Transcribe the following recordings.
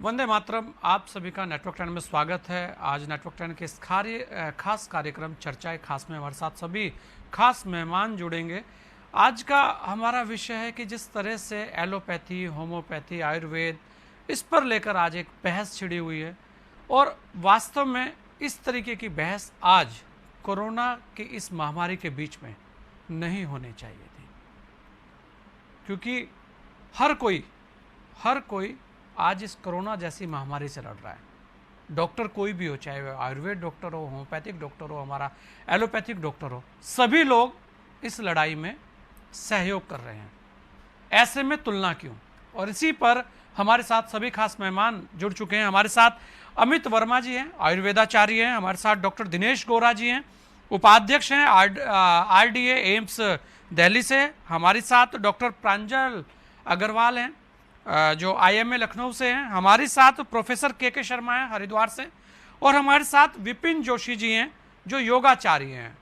वंदे मातरम। आप सभी का नेटवर्क 10 में स्वागत है। आज नेटवर्क 10 के इस खास कार्यक्रम चर्चाएं खास में हमारे साथ सभी खास मेहमान जुड़ेंगे। आज का हमारा विषय है कि जिस तरह से एलोपैथी, होम्योपैथी, आयुर्वेद इस पर लेकर आज एक बहस छिड़ी हुई है और वास्तव में इस तरीके की बहस आज कोरोना की इस महामारी के बीच में नहीं होनी चाहिए थी, क्योंकि हर कोई आज इस कोरोना जैसी महामारी से लड़ रहा है। डॉक्टर कोई भी हो, चाहे वह आयुर्वेद डॉक्टर हो, होम्योपैथिक डॉक्टर हो, हमारा एलोपैथिक डॉक्टर हो, सभी लोग इस लड़ाई में सहयोग कर रहे हैं। ऐसे में तुलना क्यों? और इसी पर हमारे साथ सभी खास मेहमान जुड़ चुके हैं। हमारे साथ अमित वर्मा जी हैं, आयुर्वेदाचार्य हैं। हमारे साथ डॉक्टर दिनेश गोरा जी हैं, उपाध्यक्ष हैं RDA एम्स दिल्ली से। हमारे साथ डॉक्टर प्रांजल अग्रवाल हैं, जो IMA लखनऊ से हैं। हमारे साथ प्रोफेसर के शर्मा हैं, हरिद्वार से। और हमारे साथ विपिन जोशी जी हैं, जो योगाचार्य हैं,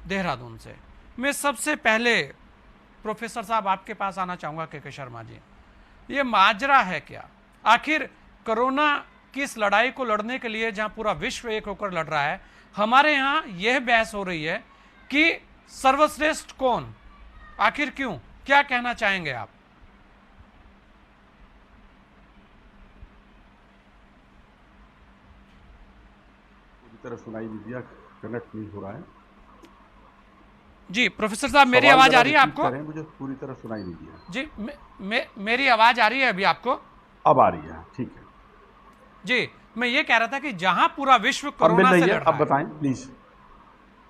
देहरादून से। मैं सबसे पहले प्रोफेसर साहब आपके पास आना चाहूँगा। के शर्मा जी, ये माजरा है क्या? आखिर कोरोना की इस लड़ाई को लड़ने के लिए जहाँ पूरा विश्व एक होकर लड़ रहा है, हमारे यहाँ यह बहस हो रही है कि सर्वश्रेष्ठ कौन? आखिर क्यों? क्या कहना चाहेंगे आप? तरह सुनाई दीजिए, कनेक्ट नहीं हो रहा है जी। प्रोफेसर साहब, मेरी आवाज आ रही है आपको? मुझे पूरी तरह सुनाई दीजिए जी। मेरी आवाज आ रही है अभी आपको? अब आ रही है, ठीक है जी। मैं ये कह रहा था कि जहां पूरा विश्व कोरोना से लड़ रहा है, अब बताएं प्लीज।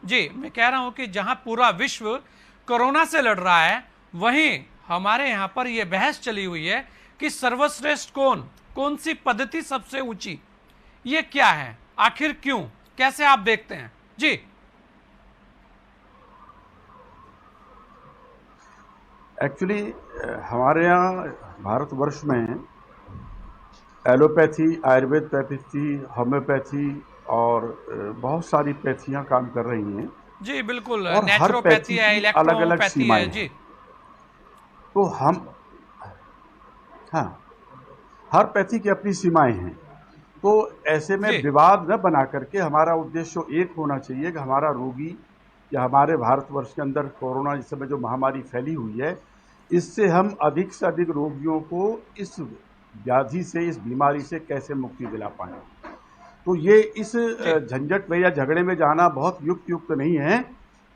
जी, मैं कह रहा हूं कि जहां पूरा विश्व कोरोना से लड़ रहा है, वहीं हमारे यहां पर यह बहस चली हुई है कि सर्वश्रेष्ठ कौन सी पद्धति सबसे ऊंची, ये क्या है? आखिर क्यों? कैसे आप देखते हैं जी? एक्चुअली हमारे यहाँ भारतवर्ष में एलोपैथी, आयुर्वेद पैथी, होम्योपैथी और बहुत सारी पैथियां काम कर रही हैं जी। बिल्कुल, और हर पैथी है, की अलग अलग सीमाएं जी। तो हर पैथी की अपनी सीमाएं हैं। तो ऐसे में विवाद न बना करके हमारा उद्देश्य एक होना चाहिए कि हमारा रोगी या हमारे भारतवर्ष के अंदर कोरोना इस समय जो महामारी फैली हुई है, इससे हम अधिक से अधिक रोगियों को इस व्याधि से, इस बीमारी से कैसे मुक्ति दिला पाएं। तो ये इस झंझट में या झगड़े में जाना बहुत युक्त नहीं है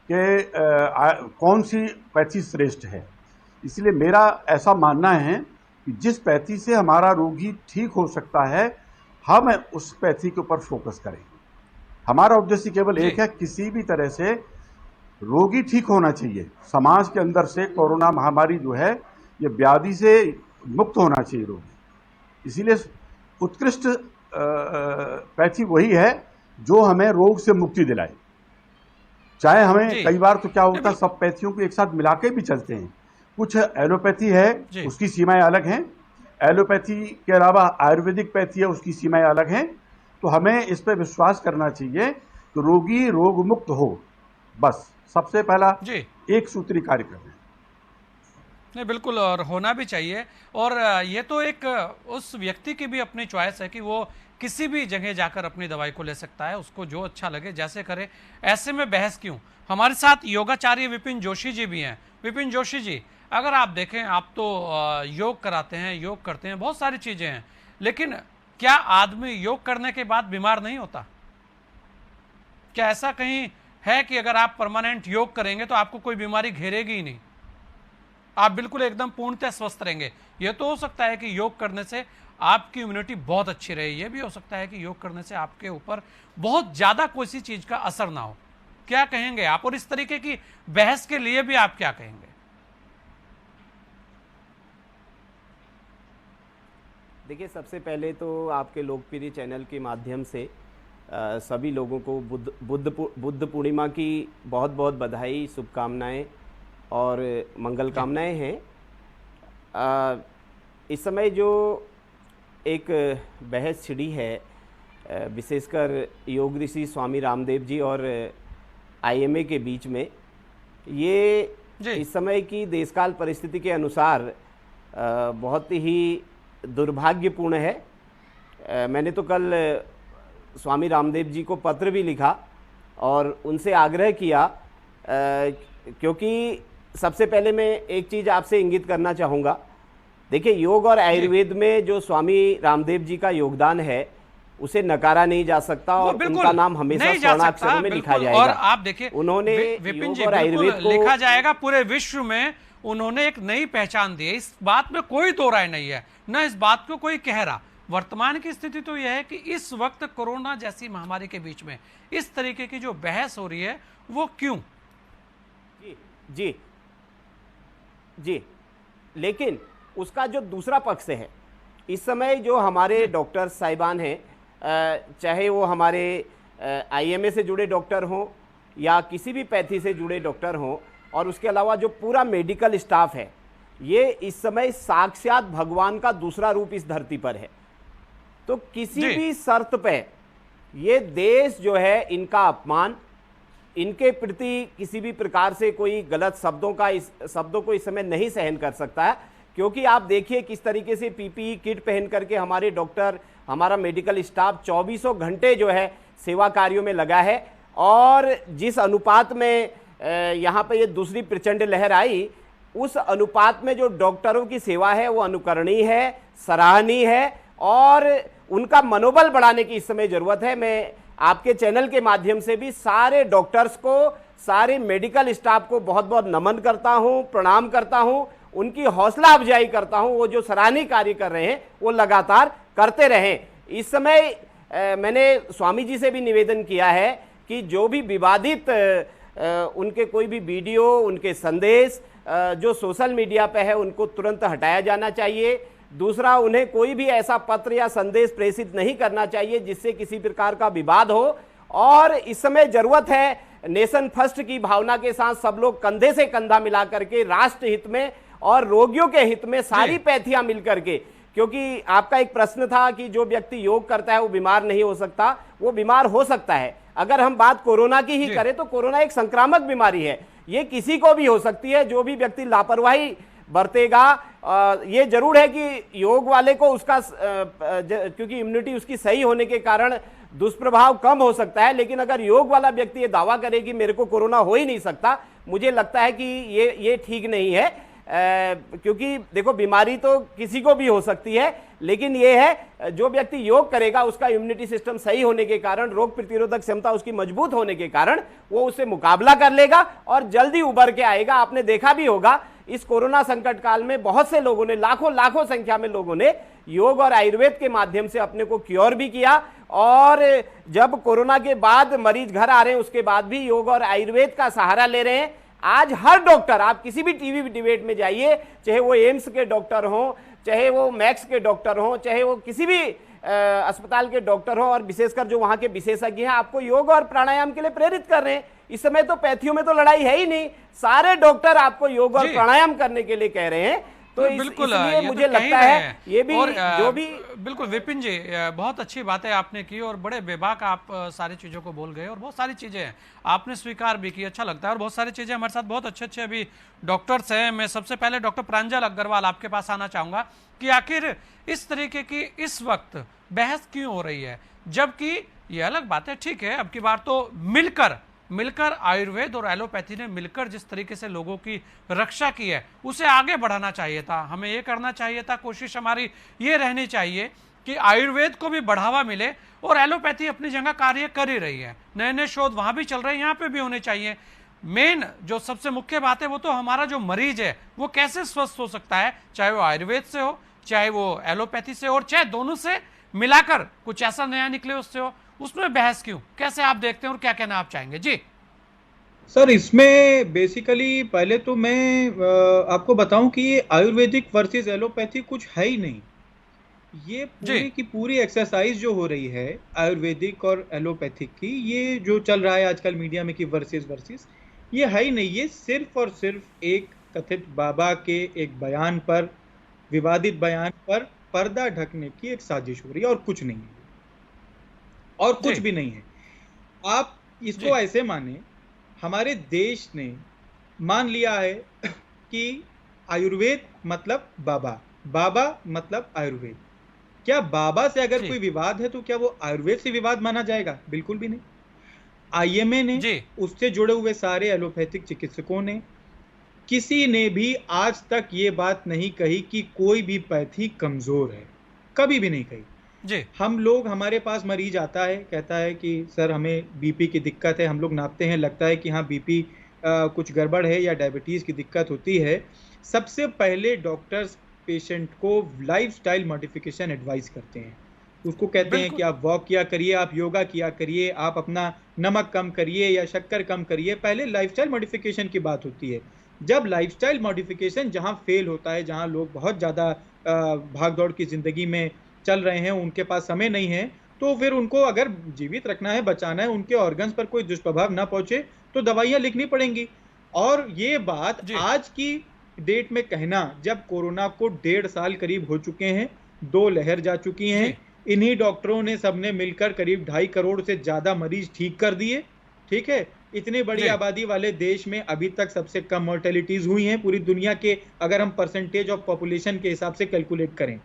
कि कौन सी पैथी श्रेष्ठ है। इसलिए मेरा ऐसा मानना है कि जिस पैथी से हमारा रोगी ठीक हो सकता है, हम उस पैथी के ऊपर फोकस करें। हमारा उद्देश्य केवल एक है, किसी भी तरह से रोगी ठीक होना चाहिए। समाज के अंदर से कोरोना महामारी जो है, ये व्याधि से मुक्त होना चाहिए रोगी। इसीलिए उत्कृष्ट पैथी वही है जो हमें रोग से मुक्ति दिलाए। चाहे हमें कई बार तो क्या होता है, सब पैथियों को एक साथ मिला के भी चलते हैं। कुछ एलोपैथी है, उसकी सीमाएं अलग हैं। एलोपैथी के अलावा आयुर्वेदिक पैथी है, उसकी सीमाएं अलग हैं। तो हमें इस पर विश्वास करना चाहिए कि रोगी रोग मुक्त हो। बस सबसे पहला एक सूत्री कार्य करना है। नहीं, बिल्कुल, और होना भी चाहिए। और ये तो एक उस व्यक्ति की भी अपनी चॉइस है कि वो किसी भी जगह जाकर अपनी दवाई को ले सकता है, उसको जो अच्छा लगे जैसे करे। ऐसे में बहस क्यों? हमारे साथ योगाचार्य विपिन जोशी जी भी हैं। विपिन जोशी जी, अगर आप देखें, आप तो योग कराते हैं, योग करते हैं, बहुत सारी चीजें हैं, लेकिन क्या आदमी योग करने के बाद बीमार नहीं होता? क्या ऐसा कहीं है कि अगर आप परमानेंट योग करेंगे तो आपको कोई बीमारी घेरेगी ही नहीं, आप बिल्कुल एकदम पूर्णतः स्वस्थ रहेंगे? यह तो हो सकता है कि योग करने से आपकी इम्यूनिटी बहुत अच्छी रहे, यह भी हो सकता है कि योग करने से आपके ऊपर बहुत ज्यादा कोई सी चीज का असर ना हो। क्या कहेंगे आप? और इस तरीके की बहस के लिए भी आप क्या कहेंगे? देखिए, सबसे पहले तो आपके लोकप्रिय चैनल के माध्यम से सभी लोगों को बुद्ध पूर्णिमा की बहुत बहुत बधाई, शुभकामनाएं और मंगल कामनाएं हैं। इस समय जो एक बहस छिड़ी है, विशेषकर योग ऋषि स्वामी रामदेव जी और IMA के बीच में, ये इस समय की देशकाल परिस्थिति के अनुसार बहुत ही दुर्भाग्यपूर्ण है मैंने तो कल स्वामी रामदेव जी को पत्र भी लिखा और उनसे आग्रह किया, क्योंकि सबसे पहले मैं एक चीज़ आपसे इंगित करना चाहूँगा। देखिए, योग और आयुर्वेद में जो स्वामी रामदेव जी का योगदान है उसे नकारा नहीं जा सकता और उनका नाम हमेशा स्वर्णाक्षरों में लिखा जाएगा। और आप देखिए, उन्होंने विपिन जी, योग और आयुर्वेद को लिखा जाएगा पूरे विश्व में। उन्होंने एक नई पहचान दी है, इस बात में कोई दो राय नहीं है, न इस बात को कोई कह रहा। वर्तमान की स्थिति तो यह है कि इस वक्त कोरोना जैसी महामारी के बीच में इस तरीके की जो बहस हो रही है वो क्यों? जी जी जी, लेकिन उसका जो दूसरा पक्ष है, इस समय जो हमारे डॉक्टर साहिबान हैं, चाहे वो हमारे आईएमए से जुड़े डॉक्टर हों या किसी भी पैथी से जुड़े डॉक्टर हों, और उसके अलावा जो पूरा मेडिकल स्टाफ है, ये इस समय साक्षात भगवान का दूसरा रूप इस धरती पर है। तो किसी भी शर्त पे ये देश जो है, इनका अपमान, इनके प्रति किसी भी प्रकार से कोई गलत शब्दों को इस समय नहीं सहन कर सकता है। क्योंकि आप देखिए किस तरीके से पीपीई किट पहन करके हमारे डॉक्टर, हमारा मेडिकल स्टाफ 24 घंटे जो है सेवा कार्यों में लगा है, और जिस अनुपात में यहाँ पे ये दूसरी प्रचंड लहर आई, उस अनुपात में जो डॉक्टरों की सेवा है वो अनुकरणीय है, सराहनीय है, और उनका मनोबल बढ़ाने की इस समय जरूरत है। मैं आपके चैनल के माध्यम से भी सारे डॉक्टर्स को, सारे मेडिकल स्टाफ को बहुत बहुत नमन करता हूं, प्रणाम करता हूं, उनकी हौसला अफजाई करता हूं। वो जो सराहनीय कार्य कर रहे हैं वो लगातार करते रहें। इस समय मैंने स्वामी जी से भी निवेदन किया है कि जो भी विवादित उनके कोई भी वीडियो, उनके संदेश जो सोशल मीडिया पे है, उनको तुरंत हटाया जाना चाहिए। दूसरा, उन्हें कोई भी ऐसा पत्र या संदेश प्रेषित नहीं करना चाहिए जिससे किसी प्रकार का विवाद हो। और इस समय जरूरत है नेशन फर्स्ट की भावना के साथ सब लोग कंधे से कंधा मिला करके राष्ट्र हित में और रोगियों के हित में सारी पैथियां मिलकर के, क्योंकि आपका एक प्रश्न था कि जो व्यक्ति योग करता है वो बीमार नहीं हो सकता, वो बीमार हो सकता है। अगर हम बात कोरोना की ही करें तो कोरोना एक संक्रामक बीमारी है, ये किसी को भी हो सकती है। जो भी व्यक्ति लापरवाही बरतेगा, ये जरूर है कि योग वाले को उसका क्योंकि इम्यूनिटी उसकी सही होने के कारण दुष्प्रभाव कम हो सकता है, लेकिन अगर योग वाला व्यक्ति ये दावा करे कि मेरे को कोरोना हो ही नहीं सकता, मुझे लगता है कि ये ठीक नहीं है। क्योंकि देखो, बीमारी तो किसी को भी हो सकती है, लेकिन ये है जो व्यक्ति योग करेगा उसका इम्यूनिटी सिस्टम सही होने के कारण, रोग प्रतिरोधक क्षमता उसकी मजबूत होने के कारण वो उससे मुकाबला कर लेगा और जल्दी उभर के आएगा। आपने देखा भी होगा इस कोरोना संकट काल में बहुत से लोगों ने, लाखों संख्या में लोगों ने योग और आयुर्वेद के माध्यम से अपने को क्योर भी किया। और जब कोरोना के बाद मरीज घर आ रहे हैं उसके बाद भी योग और आयुर्वेद का सहारा ले रहे हैं। आज हर डॉक्टर, आप किसी भी टीवी डिबेट में जाइए, चाहे वो एम्स के डॉक्टर हों, चाहे वो मैक्स के डॉक्टर हों, चाहे वो किसी भी अस्पताल के डॉक्टर हों, और विशेषकर जो वहां के विशेषज्ञ हैं, आपको योग और प्राणायाम के लिए प्रेरित कर रहे हैं। इस समय तो पैथियों में तो लड़ाई है ही नहीं, सारे डॉक्टर आपको योग और प्राणायाम करने के लिए कह रहे हैं। तो बिल्कुल, इसलिए मुझे तो लगता है ये भी जो भी बिल्कुल विपिन जी, बहुत अच्छी बातें आपने की और बड़े बेबाक आप सारी चीज़ों को बोल गए, और बहुत सारी चीज़ें हैं आपने स्वीकार भी की, अच्छा लगता है। और बहुत सारी चीज़ें हमारे साथ बहुत अच्छे अभी डॉक्टर्स हैं। मैं सबसे पहले डॉक्टर प्रांजल अग्रवाल आपके पास आना चाहूँगा कि आखिर इस तरीके की इस वक्त बहस क्यों हो रही है, जबकि ये अलग बात है, ठीक है, अब की बार तो मिलकर आयुर्वेद और एलोपैथी ने मिलकर जिस तरीके से लोगों की रक्षा की है उसे आगे बढ़ाना चाहिए था। हमें ये करना चाहिए था, कोशिश हमारी ये रहनी चाहिए कि आयुर्वेद को भी बढ़ावा मिले, और एलोपैथी अपनी जगह कार्य कर ही रही है, नए नए शोध वहां भी चल रहे हैं, यहाँ पे भी होने चाहिए। मेन जो सबसे मुख्य बात है वो तो हमारा जो मरीज है वो कैसे स्वस्थ हो सकता है, चाहे वो आयुर्वेद से हो, चाहे वो एलोपैथी से हो, और चाहे दोनों से मिलाकर कुछ ऐसा नया निकले उससे हो, उसमें बहस क्यों? कैसे आप देखते हैं और क्या कहना आप चाहेंगे? जी सर, इसमें बेसिकली पहले तो मैं आपको बताऊं कि ये आयुर्वेदिक वर्सेस एलोपैथी कुछ है ही नहीं। ये पूरी की पूरी एक्सरसाइज जो हो रही है आयुर्वेदिक और एलोपैथिक की, ये जो चल रहा है आजकल मीडिया में कि वर्सेस, ये है ही नहीं। ये सिर्फ और सिर्फ एक कथित बाबा के एक बयान पर, विवादित बयान पर पर्दा ढकने की एक साजिश हो रही है, और कुछ नहीं है, और कुछ भी नहीं है। आप इसको ऐसे माने, हमारे देश ने मान लिया है कि आयुर्वेद मतलब बाबा, बाबा मतलब आयुर्वेद। क्या बाबा से अगर जी। कोई विवाद है तो क्या वो आयुर्वेद से विवाद माना जाएगा? बिल्कुल भी नहीं। आईएमए ने, जी। उससे जुड़े हुए सारे एलोपैथिक चिकित्सकों ने, किसी ने भी आज तक ये बात नहीं कही कि कोई भी पैथी कमजोर है, कभी भी नहीं कही। जी। हम लोग, हमारे पास मरीज आता है, कहता है कि सर हमें बीपी की दिक्कत है, हम लोग नापते हैं, लगता है कि हाँ बीपी कुछ गड़बड़ है या डायबिटीज की दिक्कत होती है। सबसे पहले डॉक्टर्स पेशेंट को लाइफस्टाइल मॉडिफिकेशन एडवाइस करते हैं। उसको कहते हैं कि आप वॉक किया करिए, आप योगा किया करिए, आप अपना नमक कम करिए या शक्कर कम करिए। पहले लाइफस्टाइल मॉडिफिकेशन की बात होती है। जब लाइफस्टाइल मॉडिफिकेशन जहां फेल होता है, जहां लोग बहुत ज़्यादा भाग दौड़ की ज़िंदगी में चल रहे हैं, उनके पास समय नहीं है, तो फिर उनको अगर जीवित रखना है, बचाना है, उनके ऑर्गन्स पर कोई दुष्प्रभाव ना पहुंचे, तो दवाइयां लिखनी पड़ेंगी। और ये बात आज की डेट में कहना, जब कोरोना को 1.5 साल करीब हो चुके हैं, 2 लहर जा चुकी हैं, इन्हीं डॉक्टरों ने सबने मिलकर करीब 2.5 करोड़ से ज्यादा मरीज ठीक कर दिए। ठीक है, इतनी बड़ी आबादी वाले देश में अभी तक सबसे कम मॉर्टेलिटीज हुई हैं पूरी दुनिया के, अगर हम परसेंटेज ऑफ पॉपुलेशन के हिसाब से कैलकुलेट करें।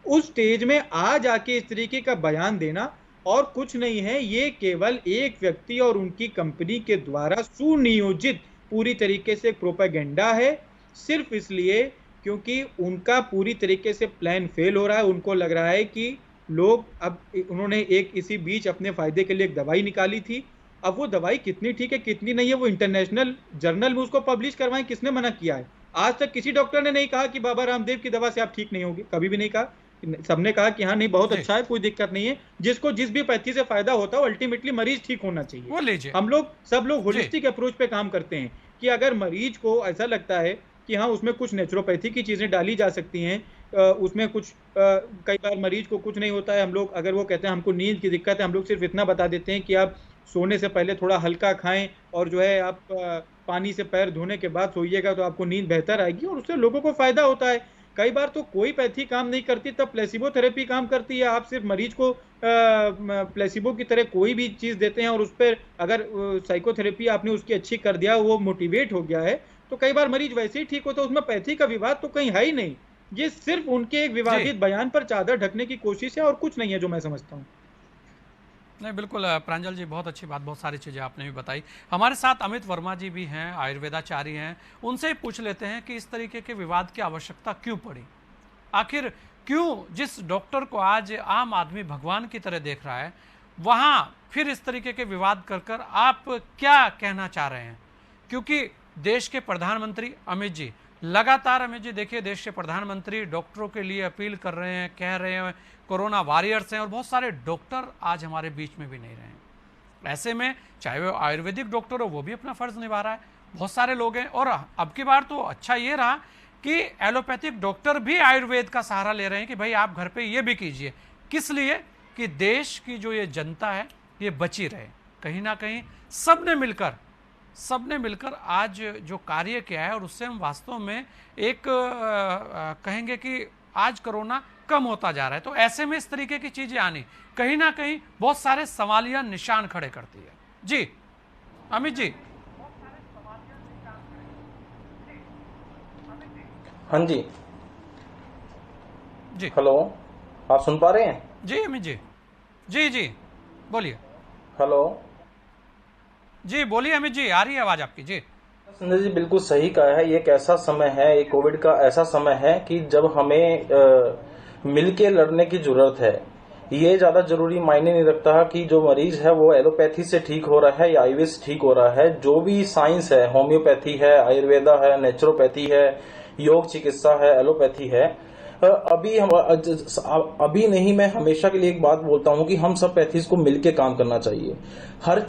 उस स्टेज में आज आके इस तरीके का बयान देना और कुछ नहीं है, ये केवल एक व्यक्ति और उनकी कंपनी के द्वारा सुनियोजित पूरी तरीके से प्रोपेगेंडा है, सिर्फ इसलिए क्योंकि उनका पूरी तरीके से प्लान फेल हो रहा है। उनको लग रहा है कि लोग, अब उन्होंने एक इसी बीच अपने फायदे के लिए एक दवाई निकाली थी, अब वो दवाई कितनी ठीक है कितनी नहीं है वो इंटरनेशनल जर्नल में उसको पब्लिश करवाएं, किसने मना किया है? आज तक किसी डॉक्टर ने नहीं कहा कि बाबा रामदेव की दवा से आप ठीक नहीं होंगे, कभी भी नहीं कहा। सबने कहा कि हाँ नहीं बहुत अच्छा है, कोई दिक्कत नहीं है, जिसको जिस भी पैथी से फायदा होता है अल्टीमेटली मरीज ठीक होना चाहिए, वो लीजिए। हम लोग सब लोग होलिस्टिक अप्रोच पे काम करते हैं कि अगर मरीज को ऐसा लगता है कि हाँ उसमें कुछ नेचुरोपैथी की चीजें डाली जा सकती हैं, उसमें कुछ कई बार मरीज को कुछ नहीं होता है, हम लोग अगर वो कहते हैं हमको नींद की दिक्कत है, हम लोग सिर्फ इतना बता देते हैं कि आप सोने से पहले थोड़ा हल्का खाएं और जो है आप पानी से पैर धोने के बाद सोइएगा तो आपको नींद बेहतर आएगी और उससे लोगों को फायदा होता है। कई बार तो कोई पैथी काम नहीं करती तब प्लेसिबो थेरेपी काम करती है। आप सिर्फ मरीज को प्लेसिबो की तरह कोई भी चीज देते हैं और उस पर अगर साइकोथेरेपी आपने उसकी अच्छी कर दिया, वो मोटिवेट हो गया है, तो कई बार मरीज वैसे ही ठीक होता है। उसमें पैथी का विवाद तो कहीं है ही नहीं, ये सिर्फ उनके एक विवादित बयान पर चादर ढकने की कोशिश है और कुछ नहीं है जो मैं समझता हूँ। नहीं बिल्कुल प्रांजल जी, बहुत अच्छी बात, बहुत सारी चीज़ें आपने भी बताई। हमारे साथ अमित वर्मा जी भी हैं, आयुर्वेदाचार्य हैं, उनसे ही पूछ लेते हैं कि इस तरीके के विवाद की आवश्यकता क्यों पड़ी, आखिर क्यों जिस डॉक्टर को आज आम आदमी भगवान की तरह देख रहा है वहाँ फिर इस तरीके के विवाद कर कर आप क्या कहना चाह रहे हैं? क्योंकि देश के प्रधानमंत्री अमित जी लगातार, अमित जी देखिए, देश के प्रधानमंत्री डॉक्टरों के लिए अपील कर रहे हैं, कह रहे हैं कोरोना वॉरियर्स हैं, और बहुत सारे डॉक्टर आज हमारे बीच में भी नहीं रहे हैं। ऐसे में चाहे वो आयुर्वेदिक डॉक्टर हो, वो भी अपना फर्ज निभा रहा है, बहुत सारे लोग हैं। और अब की बार तो अच्छा ये रहा कि एलोपैथिक डॉक्टर भी आयुर्वेद का सहारा ले रहे हैं कि भाई आप घर पे ये भी कीजिए। किस लिए? कि देश की जो ये जनता है ये बची रहे। कहीं ना कहीं सबने मिलकर आज जो कार्य किया है और उससे हम वास्तव में एक कहेंगे कि आज कोरोना कम होता जा रहा है। तो ऐसे में इस तरीके की चीजें आनी कहीं ना कहीं बहुत सारे सवालिया निशान खड़े करती है। जी अमित जी। हाँ जी जी, हेलो, आप सुन पा रहे हैं? जी अमित जी, जी बोलिए। हेलो जी बोलिए अमित जी, आ रही है आवाज आपकी। जी संजय जी, बिल्कुल सही कहा है। ये एक ऐसा समय है, ये कोविड का ऐसा समय है कि जब हमें मिलके लड़ने की जरूरत है। ये ज्यादा जरूरी मायने नहीं रखता कि जो मरीज है वो एलोपैथी से ठीक हो रहा है या आयुर्वेद से ठीक हो रहा है। जो भी साइंस है, होम्योपैथी है, आयुर्वेदा है, नेचुरोपैथी है, योग चिकित्सा है, एलोपैथी है, अभी नहीं, मैं हमेशा के लिए एक बात बोलता हूं कि हम सब पैथीज को मिलके काम करना चाहिए। हर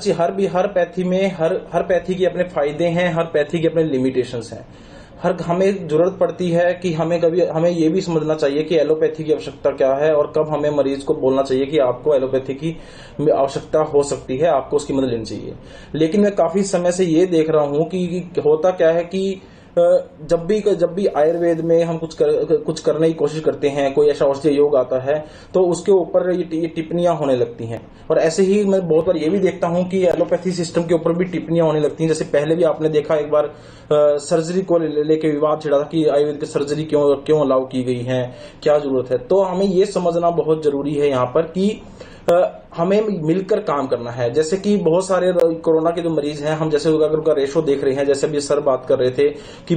पैथी में हर पैथी के अपने फायदे हैं, हर पैथी के अपने लिमिटेशंस हैं। हमें जरूरत पड़ती है कि हमें ये भी समझना चाहिए कि एलोपैथी की आवश्यकता क्या है और कब हमें मरीज को बोलना चाहिए कि आपको एलोपैथी की आवश्यकता हो सकती है, आपको उसकी मदद लेनी चाहिए। लेकिन मैं काफी समय से ये देख रहा हूं कि होता क्या है कि जब भी आयुर्वेद में हम कुछ करने की कोशिश करते हैं, कोई ऐसा औषधीय योग आता है तो उसके ऊपर ये टिप्पणियां होने लगती हैं। और ऐसे ही मैं बहुत बार ये भी देखता हूं कि एलोपैथी सिस्टम के ऊपर भी टिप्पणियां होने लगती हैं। जैसे पहले भी आपने देखा एक बार सर्जरी को लेके विवाद छिड़ा था कि आयुर्वेद की सर्जरी क्यों अलाउ की गई है, क्या जरूरत है। तो हमें ये समझना बहुत जरूरी है यहाँ पर कि हमें मिलकर काम करना है। जैसे कि बहुत सारे कोरोना के जो मरीज हैं, हम जैसे अगर उनका रेशो देख रहे हैं, जैसे अभी सर बात कर रहे थे कि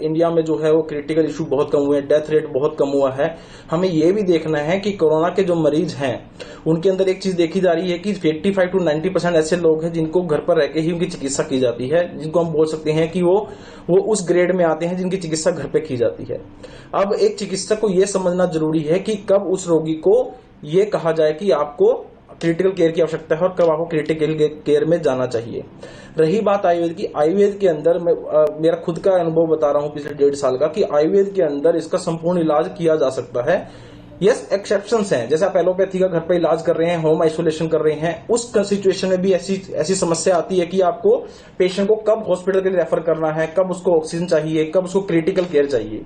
इंडिया में जो है वो क्रिटिकल इशू बहुत कम हुए हैं, डेथ रेट बहुत कम हुआ है। हमें ये भी देखना है कि कोरोना के जो मरीज हैं उनके अंदर एक चीज देखी जा रही है कि 85 to 90% ऐसे लोग हैं जिनको घर पर रहकर ही उनकी चिकित्सा की जाती है, जिनको हम बोल सकते हैं कि वो उस ग्रेड में आते हैं जिनकी चिकित्सा घर पे की जाती है। अब एक चिकित्सक को यह समझना जरूरी है कि कब उस रोगी को ये कहा जाए कि आपको क्रिटिकल केयर की आवश्यकता है और कब आपको क्रिटिकल केयर में जाना चाहिए। रही बात आयुर्वेद की, आयुर्वेद के अंदर मेरा खुद का अनुभव बता रहा हूं पिछले 1.5 साल का, कि आयुर्वेद के अंदर इसका संपूर्ण इलाज किया जा सकता है। यस, एक्सेप्शंस हैं, जैसे आप एलोपैथी का घर पे इलाज कर रहे हैं, होम आइसोलेशन कर रहे हैं, उस सिचुएशन में भी ऐसी समस्या आती है कि आपको पेशेंट को कब हॉस्पिटल के लिए रेफर करना है, कब उसको ऑक्सीजन चाहिए, कब उसको क्रिटिकल केयर चाहिए।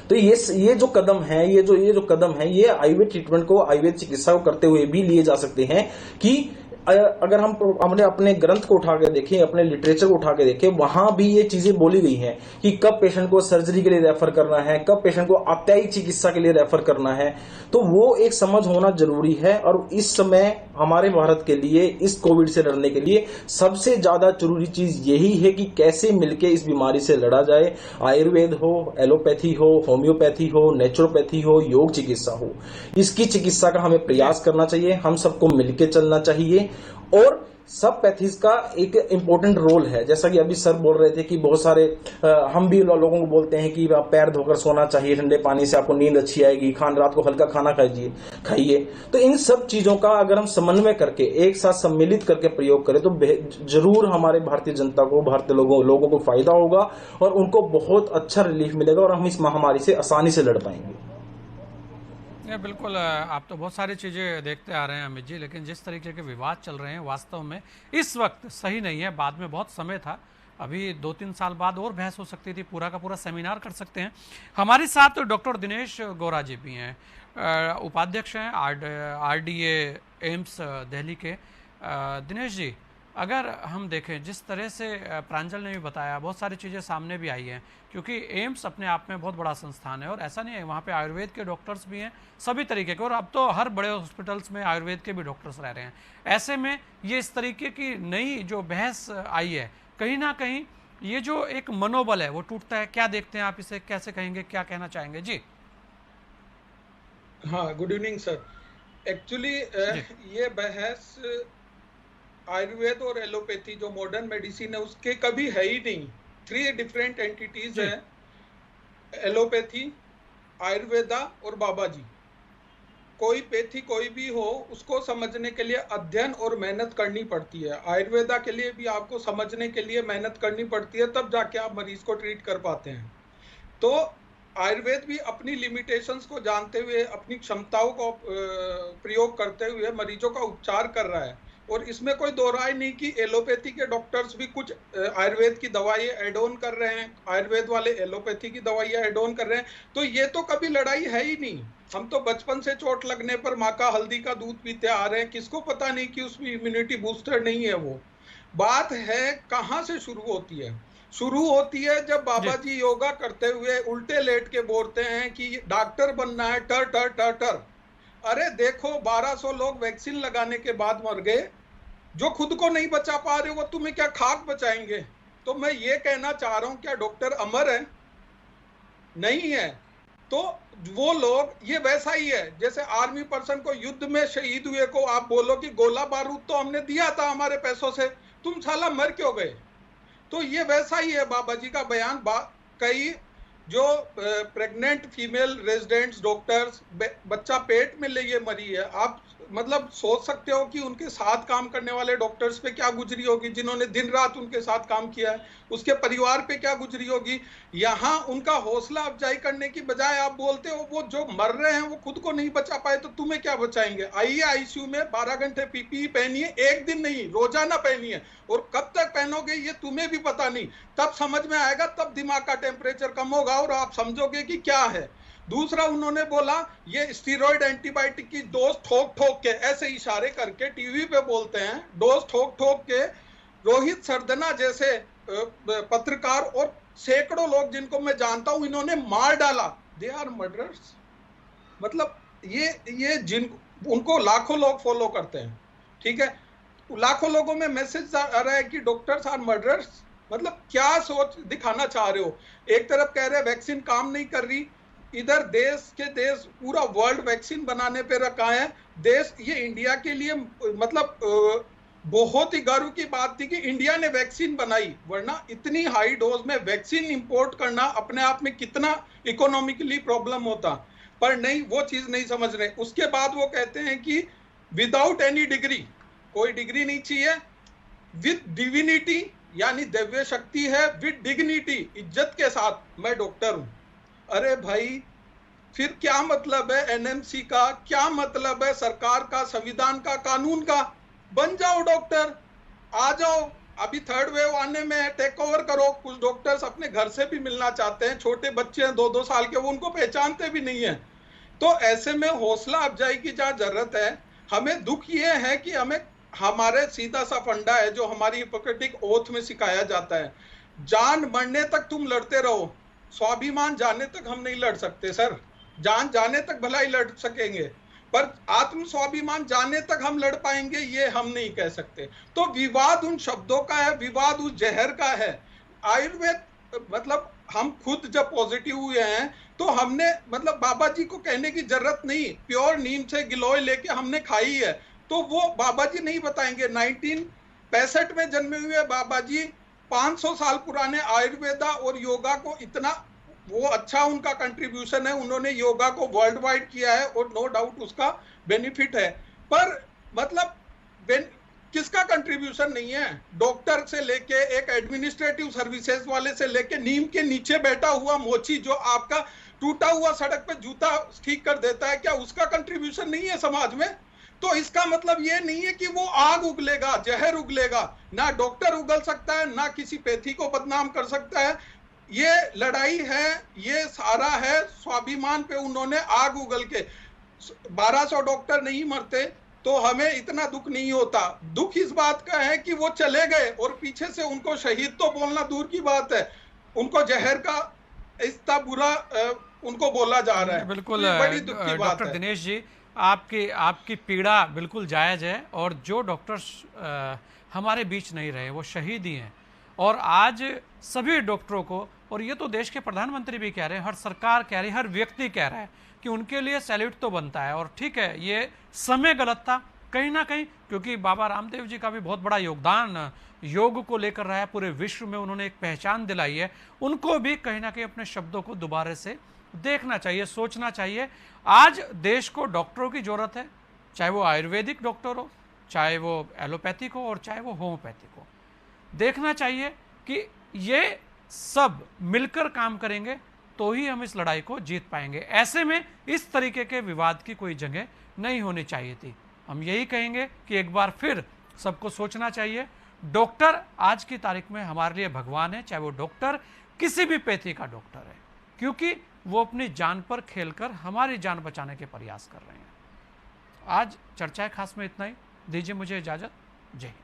तो ये जो कदम है, ये जो कदम है, ये आयुर्वेद ट्रीटमेंट को, आयुर्वेद चिकित्सा को करते हुए भी लिए जा सकते हैं कि अगर हमने अपने ग्रंथ को उठा के देखें, अपने लिटरेचर को उठा के देखें, वहां भी ये चीजें बोली गई हैं कि कब पेशेंट को सर्जरी के लिए रेफर करना है, कब पेशेंट को आप्यायिक चिकित्सा के लिए रेफर करना है। तो वो एक समझ होना जरूरी है। और इस समय हमारे भारत के लिए, इस कोविड से लड़ने के लिए सबसे ज्यादा जरूरी चीज यही है कि कैसे मिलकर इस बीमारी से लड़ा जाए। आयुर्वेद हो, एलोपैथी हो, होम्योपैथी हो, नेचुरोपैथी हो, योग चिकित्सा हो, इसकी चिकित्सा का हमें प्रयास करना चाहिए। हम सबको मिलकर चलना चाहिए। और सब पैथीज का एक इम्पोर्टेंट रोल है, जैसा कि अभी सर बोल रहे थे कि बहुत सारे हम भी लोगों को बोलते हैं कि आप पैर धोकर सोना चाहिए ठंडे पानी से, आपको नींद अच्छी आएगी, रात को हल्का खाना खाइए। तो इन सब चीजों का अगर हम समन्वय करके एक साथ सम्मिलित करके प्रयोग करें तो जरूर हमारे भारतीय जनता को, भारतीय लोगों को फायदा होगा और उनको बहुत अच्छा रिलीफ मिलेगा और हम इस महामारी से आसानी से लड़ पाएंगे। बिल्कुल, आप तो बहुत सारी चीज़ें देखते आ रहे हैं अमित जी, लेकिन जिस तरीके के विवाद चल रहे हैं वास्तव में इस वक्त सही नहीं है। बाद में बहुत समय था, अभी 2-3 साल बाद और बहस हो सकती थी, पूरा का पूरा सेमिनार कर सकते हैं। हमारे साथ डॉक्टर दिनेश गौरा जी भी हैं, उपाध्यक्ष हैं RDA एम्स दिल्ली के। दिनेश जी, अगर हम देखें जिस तरह से प्रांजल ने भी बताया, बहुत सारी चीज़ें सामने भी आई हैं, क्योंकि एम्स अपने आप में बहुत बड़ा संस्थान है और ऐसा नहीं है, वहाँ पे आयुर्वेद के डॉक्टर्स भी हैं सभी तरीके के, और अब तो हर बड़े हॉस्पिटल्स में आयुर्वेद के भी डॉक्टर्स रह रहे हैं। ऐसे में ये इस तरीके की नई जो बहस आई है, कहीं ना कहीं ये जो एक मनोबल है वो टूटता है। क्या देखते हैं आप इसे, कैसे कहेंगे, क्या कहना चाहेंगे जी? हाँ, गुड इवनिंग सर। एक्चुअली ये बहस आयुर्वेद और एलोपैथी जो मॉडर्न मेडिसिन है उसके कभी है ही नहीं। 3 डिफरेंट एंटिटीज हैं, एलोपैथी, आयुर्वेदा और बाबा जी। कोई पैथी कोई भी हो, उसको समझने के लिए अध्ययन और मेहनत करनी पड़ती है। आयुर्वेदा के लिए भी आपको समझने के लिए मेहनत करनी पड़ती है, तब जाके आप मरीज को ट्रीट कर पाते हैं। तो आयुर्वेद भी अपनी लिमिटेशंस को जानते हुए, अपनी क्षमताओं को प्रयोग करते हुए मरीजों का उपचार कर रहा है। और इसमें कोई दो राय नहीं कि एलोपैथी के डॉक्टर्स भी कुछ आयुर्वेद की दवाइयाँ एड ऑन कर रहे हैं, आयुर्वेद वाले एलोपैथी की दवाइयाँ एड ऑन कर रहे हैं। तो ये तो कभी लड़ाई है ही नहीं। हम तो बचपन से चोट लगने पर माँ का हल्दी का दूध पीते आ रहे हैं, किसको पता नहीं कि उसमें इम्यूनिटी बूस्टर नहीं है। वो बात है कहाँ से शुरू होती है? शुरू होती है जब बाबा जी योगा करते हुए उल्टे लेट के बोलते हैं कि डॉक्टर बनना है, टर टर टर टर। अरे देखो, 1200 लोग वैक्सीन लगाने के बाद मर गए, जो खुद को नहीं बचा पा रहे वो तुम्हें क्या खाक बचाएंगे? तो मैं ये कहना चाह रहा हूं, क्या डॉक्टर अमर है? नहीं है। तो वो लोग, ये वैसा ही है जैसे आर्मी पर्सन को युद्ध में शहीद हुए को आप बोलो कि गोला बारूद तो हमने दिया था हमारे पैसों से, तुम साला मर क्यों गए? तो ये वैसा ही है बाबा जी का बयान। कई जो प्रेग्नेंट फीमेल रेजिडेंट्स डॉक्टर्स बच्चा पेट में लिए मरी है, आप मतलब सोच सकते हो कि उनके साथ काम करने वाले डॉक्टर्स पे क्या गुजरी होगी, जिन्होंने दिन रात उनके साथ काम किया है, उसके परिवार पे क्या गुजरी होगी। यहाँ उनका हौसला अफजाई करने की बजाय आप बोलते हो वो जो मर रहे हैं वो खुद को नहीं बचा पाए तो तुम्हें क्या बचाएंगे? आइए आईसीयू में 12 घंटे पीपीई पहनिए, एक दिन नहीं रोजाना पहनिए, और कब तक पहनोगे ये तुम्हें भी पता नहीं। तब समझ में आएगा, तब दिमाग का टेम्परेचर कम होगा और आप समझोगे कि क्या है। दूसरा उन्होंने बोला ये स्टीरॉयड एंटीबायोटिक की डोज ठोक ठोक के, ऐसे इशारे करके टीवी पे बोलते हैं, डोज ठोक ठोक के रोहित सरदना जैसे पत्रकार और सैकड़ों लोग जिनको मैं जानता हूं इन्होंने मार डाला। They are murderers. मतलब ये जिन उनको लाखों लोग फॉलो करते हैं, ठीक है, लाखों लोगों में मैसेज आ रहा है कि डॉक्टर्स आर मर्डरर्स। मतलब क्या सोच दिखाना चाह रहे हो? एक तरफ कह रहे हैं वैक्सीन काम नहीं कर रही, इधर देश पूरा वर्ल्ड वैक्सीन बनाने पे रखा है। देश, ये इंडिया के लिए मतलब बहुत ही गर्व की बात थी कि इंडिया ने वैक्सीन बनाई, वरना इतनी हाई डोज में वैक्सीन इंपोर्ट करना अपने आप में कितना इकोनॉमिकली प्रॉब्लम होता, पर नहीं, वो चीज नहीं समझ रहे। उसके बाद वो कहते हैं कि विदाउट एनी डिग्री, कोई डिग्री नहीं चाहिए, विद डिविनिटी यानी दिव्य शक्ति है, विद डिग्निटी इज्जत के साथ मैं डॉक्टर हूं। अरे भाई, फिर क्या मतलब है एनएमसी का, क्या मतलब है सरकार का, संविधान का, कानून का? बन जाओ डॉक्टर, आ जाओ। अभी थर्ड वेव आने में है, टेक ओवर करो। कुछ डॉक्टर्स अपने घर से भी मिलना चाहते हैं, छोटे बच्चे हैं 2-2 साल के, वो उनको पहचानते भी नहीं है। तो ऐसे में हौसला अफजाई की जहां जरूरत है, हमें दुख ये है कि हमें हमारे सीधा सा फंडा है जो हमारी हिपोक्रेटिक ओथ में सिखाया जाता है, जान मरने तक तुम लड़ते रहो, स्वाभिमान जाने तक हम नहीं लड़ सकते सर। जान जाने तक भला ही लड़ सकेंगे, पर आत्म स्वाभिमान जाने तक हम लड़ पाएंगे ये हम नहीं कह सकते। तो विवाद उन शब्दों का है, विवाद उस जहर का है। आयुर्वेद मतलब हम खुद जब पॉजिटिव हुए हैं तो हमने मतलब बाबा जी को कहने की जरूरत नहीं, प्योर नीम से गिलोय लेके हमने खाई है, तो वो बाबा जी नहीं बताएंगे। 1965 में जन्मे हुए बाबा जी 500 साल पुराने आयुर्वेदा और योगा को इतना वो अच्छा उनका कंट्रीब्यूशन है, उन्होंने योगा को वर्ल्ड वाइड किया है और नो डाउट उसका बेनिफिट है, पर मतलब किसका कंट्रीब्यूशन नहीं है? डॉक्टर से लेके एक एडमिनिस्ट्रेटिव सर्विसेज वाले से लेके नीम के नीचे बैठा हुआ मोची जो आपका टूटा हुआ सड़क पे जूता ठीक कर देता है, क्या उसका कंट्रीब्यूशन नहीं है समाज में? तो इसका मतलब ये नहीं है कि वो आग उगलेगा, जहर उगलेगा, ना डॉक्टर उगल सकता है, ना किसी पैथी को बदनाम कर सकता है। ये लड़ाई है, ये सारा है स्वाभिमान पे। उन्होंने आग उगल के 1200 डॉक्टर नहीं मरते तो हमें इतना दुख नहीं होता। दुख इस बात का है कि वो चले गए और पीछे से उनको शहीद तो बोलना दूर की बात है, उनको जहर का इतना बुरा उनको बोला जा रहा है। बिल्कुल बड़ी दुख की बात डॉक्टर है। दिनेश जी, आपकी पीड़ा बिल्कुल जायज़ है, और जो डॉक्टर्स हमारे बीच नहीं रहे वो शहीद ही हैं। और आज सभी डॉक्टरों को, और ये तो देश के प्रधानमंत्री भी कह रहे हैं, हर सरकार कह रही है, हर व्यक्ति कह रहा है कि उनके लिए सैल्यूट तो बनता है। और ठीक है, ये समय गलत था कहीं ना कहीं, क्योंकि बाबा रामदेव जी का भी बहुत बड़ा योगदान योग को लेकर रहा है, पूरे विश्व में उन्होंने एक पहचान दिलाई है। उनको भी कहीं ना कहीं अपने शब्दों को दोबारा से देखना चाहिए, सोचना चाहिए। आज देश को डॉक्टरों की जरूरत है, चाहे वो आयुर्वेदिक डॉक्टर हो, चाहे वो एलोपैथिक हो, और चाहे वो होम्योपैथिक हो। देखना चाहिए कि ये सब मिलकर काम करेंगे तो ही हम इस लड़ाई को जीत पाएंगे। ऐसे में इस तरीके के विवाद की कोई जगह नहीं होनी चाहिए थी। हम यही कहेंगे कि एक बार फिर सबको सोचना चाहिए। डॉक्टर आज की तारीख में हमारे लिए भगवान है, चाहे वो डॉक्टर किसी भी पैथी का डॉक्टर है, क्योंकि वो अपनी जान पर खेलकर हमारी जान बचाने के प्रयास कर रहे हैं। आज चर्चा खास में इतना ही। दीजिए मुझे इजाजत। जय हिंद।